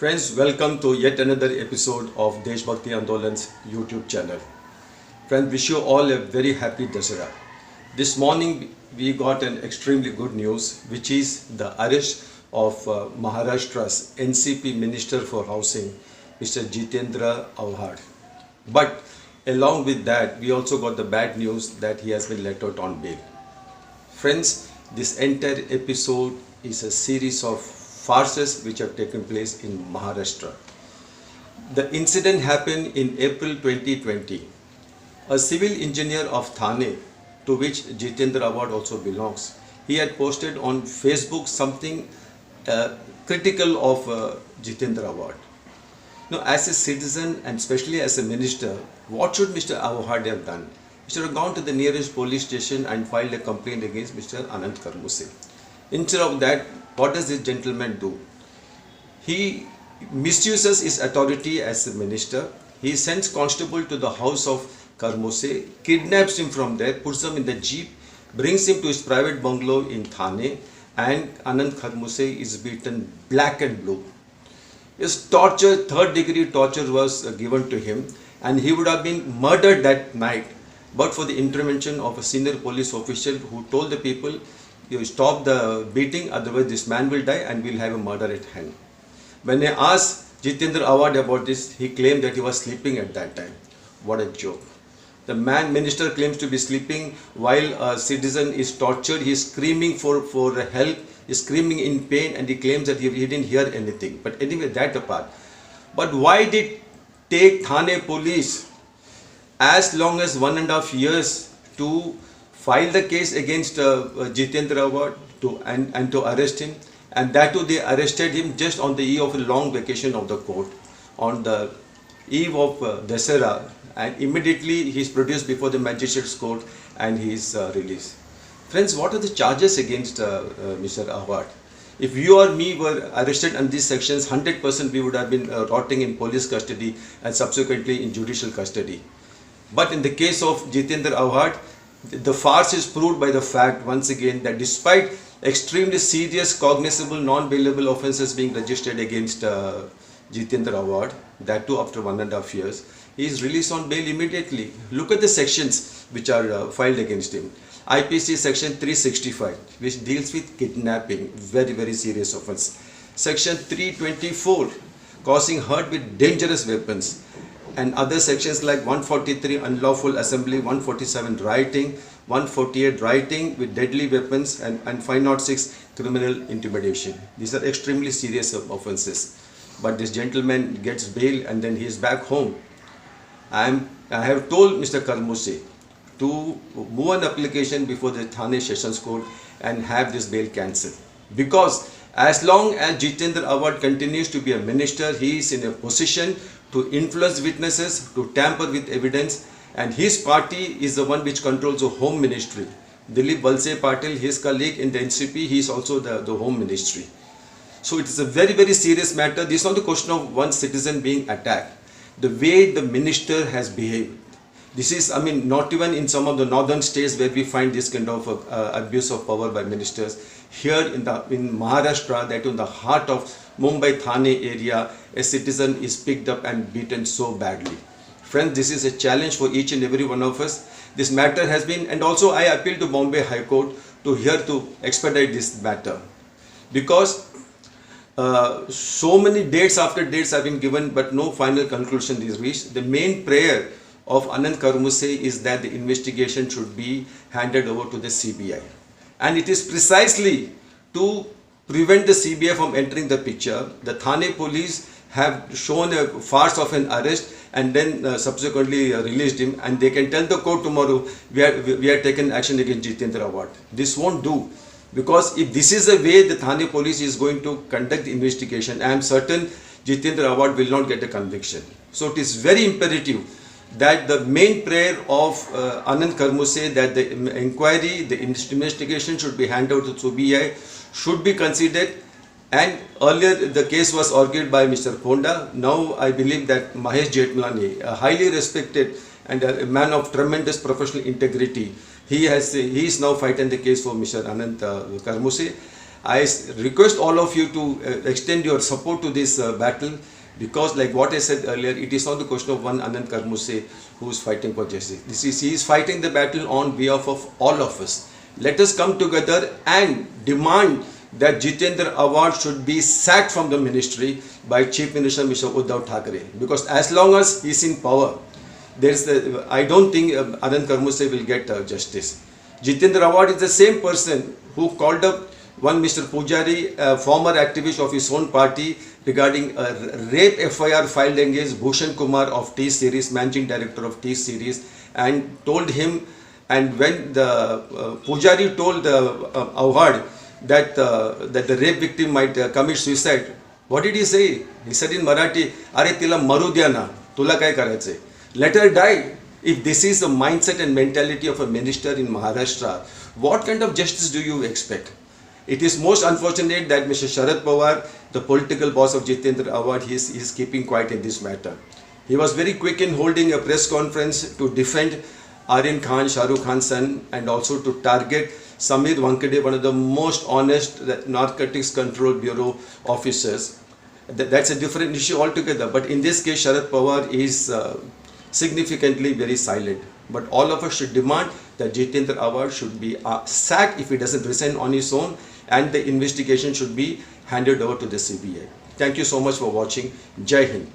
Friends, welcome to yet another episode of Desh Bhakti Andolan's YouTube channel. Friends, wish you all a very happy Dasara. This morning we got an extremely good news, which is the arrest of Maharashtra's NCP Minister for Housing, Mr. Jitendra Avhad. But along with that, we also got the bad news that he has been let out on bail. Friends, this entire episode is a series of farces which have taken place in Maharashtra. The incident happened in April 2020. A civil engineer of Thane, to which Jitendra Awad also belongs, he had posted on Facebook something critical of Jitendra Awad. Now, as a citizen and especially as a minister, what should Mr. Awad have done? He should have gone to the nearest police station and filed a complaint against Mr. Anand Karmuse. Instead of that, what does this gentleman do? He misuses his authority as a minister. He sends constable to the house of Karmuse, kidnaps him from there, puts him in the jeep, brings him to his private bungalow in Thane, and Anand Karmuse is beaten black and blue. His torture, third degree torture was given to him, and he would have been murdered that night but for the intervention of a senior police official who told the people, you stop the beating, otherwise this man will die and we'll have a murder at hand. When I asked Jitendra Awad about this, he claimed that he was sleeping at that time. What a joke. The minister claims to be sleeping while a citizen is tortured. He is screaming for help, he is screaming in pain, and he claims that he didn't hear anything. But anyway, that apart. But why did it take Thane police as long as 1.5 years to file the case against Jitendra Awad and to arrest him? And that too, they arrested him just on the eve of a long vacation of the court, on the eve of Dasara, and immediately he is produced before the magistrate's court and he is released. Friends, what are the charges against Mr. Awad? If you or me were arrested on these sections, 100% we would have been rotting in police custody and subsequently in judicial custody. But in the case of Jitendra Awad, the farce is proved by the fact once again that despite extremely serious, cognizable, non-bailable offences being registered against Jitendra Awad, that too after 1.5 years, he is released on bail immediately. Look at the sections which are filed against him. IPC section 365, which deals with kidnapping, very, very serious offence. Section 324, causing hurt with dangerous weapons. And other sections like 143 unlawful assembly, 147 rioting, 148 rioting with deadly weapons, and 506 criminal intimidation. These are extremely serious offences. But this gentleman gets bail and then he is back home. I have told Mr. Karmuse to move an application before the Thane Sessions Court and have this bail cancelled. Because as long as Jitendra Awad continues to be a minister, he is in a position to influence witnesses, to tamper with evidence, and his party is the one which controls the home ministry. Dilip Valse Patil, his colleague in the NCP, he is also the home ministry. So it is a very, very serious matter. This is not the question of one citizen being attacked. The way the minister has behaved. This is, not even in some of the northern states where we find this kind of abuse of power by ministers. Here in Maharashtra, that in the heart of Mumbai Thane area, a citizen is picked up and beaten so badly. Friends, this is a challenge for each and every one of us. This matter has been, and also I appeal to Bombay High Court to expedite this matter. Because so many dates after dates have been given, but no final conclusion is reached. The main prayer of Anand Karmuse is that the investigation should be handed over to the CBI. And it is precisely to prevent the CBI from entering the picture. The Thane police have shown a farce of an arrest and then subsequently released him, and they can tell the court tomorrow, we are taken action against Jitendra Awad. This won't do, because if this is the way the Thane police is going to conduct the investigation, I am certain Jitendra Awad will not get a conviction. So it is very imperative that the main prayer of Anand Karmuse, that the inquiry, the investigation should be handed over to CBI, should be considered. And earlier the case was argued by Mr. Ponda. Now I believe that Mahesh Jethmalani, a highly respected and a man of tremendous professional integrity, he is now fighting the case for Mr. Anand Karmuse. request all of you to extend your support to this battle, because like what I said earlier, it is not the question of one Anand Karmuse who is fighting for justice. He is fighting the battle on behalf of all of us. Let us come together and demand that Jitendra Awad should be sacked from the ministry by Chief Minister Mr. Uddhav Thackeray, because as long as he is in power, I don't think Anand Karmuse will get justice. Jitendra Awad is the same person who called up one Mr. Pujari, a former activist of his own party, regarding a rape FIR filed against Bhushan Kumar of T-Series, managing director of T-Series, and told him, and when the Pujari told Awad that the rape victim might commit suicide, what did he say? He said in Marathi, "Are tila maru dya na, tula kai karayche? Let her die." If this is the mindset and mentality of a minister in Maharashtra, what kind of justice do you expect? It is most unfortunate that Mr. Sharad Pawar, the political boss of Jitendra Awad, he is keeping quiet in this matter. He was very quick in holding a press conference to defend Aryan Khan, Shah Rukh Khan's son, and also to target Samir Wankade, one of the most honest Narcotics Control Bureau officers. That's a different issue altogether. But in this case, Sharad Pawar is significantly very silent. But all of us should demand that Jitendra Awad should be sacked if he doesn't resign on his own, and the investigation should be handed over to the CBI. Thank you so much for watching. Jai Hind.